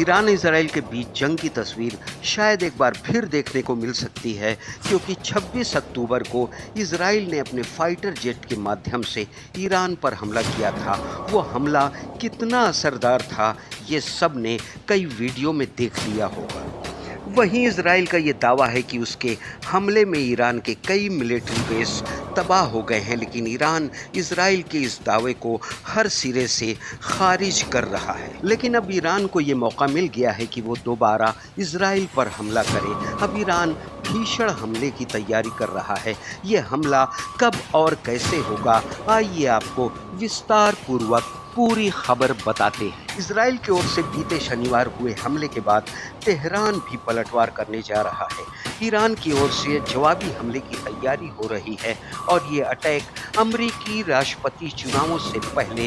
Iran Israel के बीच जंग की तस्वीर शायद एक बार फिर देखने को मिल सकती है, क्योंकि 26 अक्टूबर को इजराइल ने अपने फाइटर जेट के माध्यम से ईरान पर हमला किया था। वो हमला कितना असरदार था, ये सब ने कई वीडियो में देख लिया होगा। वहीं इजराइल का ये दावा है कि उसके हमले में ईरान के कई मिलिट्री बेस तबाह हो गए हैं, लेकिन ईरान इजराइल के इस दावे को हर सिरे से खारिज कर रहा है। लेकिन अब ईरान को ये मौका मिल गया है कि वो दोबारा इजराइल पर हमला करे। अब ईरान भीषण हमले की तैयारी कर रहा है। ये हमला कब और कैसे होगा, आइए आपको विस्तार पूर्वक पूरी खबर बताते हैं। इजराइल की ओर से बीते शनिवार हुए हमले के बाद तेहरान भी पलटवार करने जा रहा है। ईरान की ओर से जवाबी हमले की तैयारी हो रही है और ये अटैक अमेरिकी राष्ट्रपति चुनावों से पहले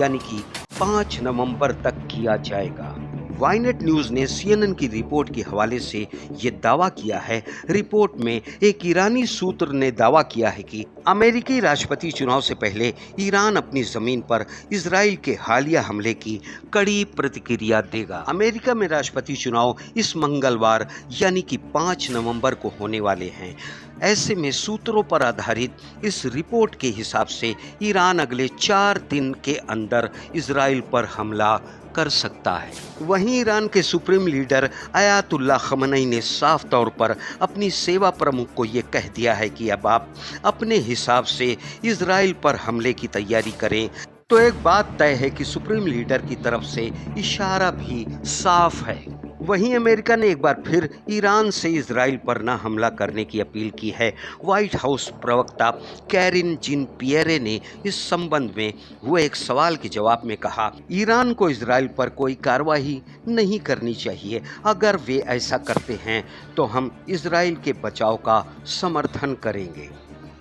यानी कि 5 नवंबर तक किया जाएगा। वाईनेट न्यूज ने CNN की रिपोर्ट के हवाले से ये दावा किया है। रिपोर्ट में एक ईरानी सूत्र ने दावा किया है कि अमेरिकी राष्ट्रपति चुनाव से पहले ईरान अपनी जमीन पर इजराइल के हालिया हमले की कड़ी प्रतिक्रिया देगा। अमेरिका में राष्ट्रपति चुनाव इस मंगलवार यानी कि 5 नवंबर को होने वाले हैं। ऐसे में सूत्रों पर आधारित इस रिपोर्ट के हिसाब से ईरान अगले 4 दिन के अंदर इजराइल पर हमला कर सकता है। वहीं ईरान के सुप्रीम लीडर अयातुल्ला खमनई ने साफ तौर पर अपनी सेवा प्रमुख को ये कह दिया है कि अब आप अपने हिसाब से इजराइल पर हमले की तैयारी करें। तो एक बात तय है कि सुप्रीम लीडर की तरफ से इशारा भी साफ है। वहीं अमेरिका ने एक बार फिर ईरान से इजराइल पर न हमला करने की अपील की है। व्हाइट हाउस प्रवक्ता कैरिन जिन पियरे ने इस संबंध में हुए एक सवाल के जवाब में कहा, ईरान को इजराइल पर कोई कार्रवाई नहीं करनी चाहिए। अगर वे ऐसा करते हैं तो हम इजराइल के बचाव का समर्थन करेंगे।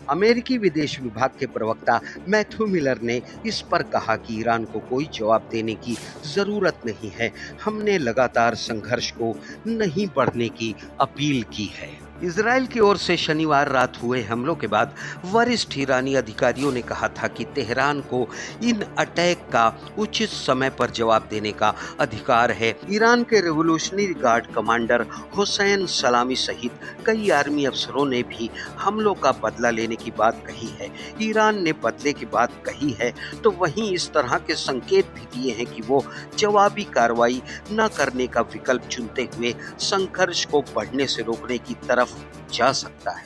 अमेरिकी विदेश विभाग के प्रवक्ता मैथ्यू मिलर ने इस पर कहा कि ईरान को कोई जवाब देने की जरूरत नहीं है। हमने लगातार संघर्ष को नहीं बढ़ने की अपील की है। इजराइल की ओर से शनिवार रात हुए हमलों के बाद वरिष्ठ ईरानी अधिकारियों ने कहा था कि तेहरान को इन अटैक का उचित समय पर जवाब देने का अधिकार है। ईरान के रेवोल्यूशनरी गार्ड कमांडर हुसैन सलामी सहित कई आर्मी अफसरों ने भी हमलों का बदला लेने की बात कही है। ईरान ने बदले की बात कही है तो वहीं इस तरह के संकेत भी दिए हैं कि वो जवाबी कार्रवाई न करने का विकल्प चुनते हुए संघर्ष को बढ़ने से रोकने की तरफ जा सकता है।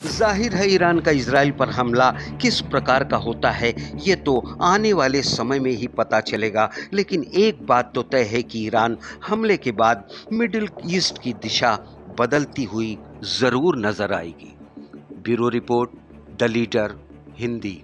जाहिर है ईरान का इजराइल पर हमला किस प्रकार का होता है ये तो आने वाले समय में ही पता चलेगा। लेकिन एक बात तो तय है कि ईरान हमले के बाद मिडिल ईस्ट की दिशा बदलती हुई जरूर नजर आएगी। Bureau report, the leader, Hindi.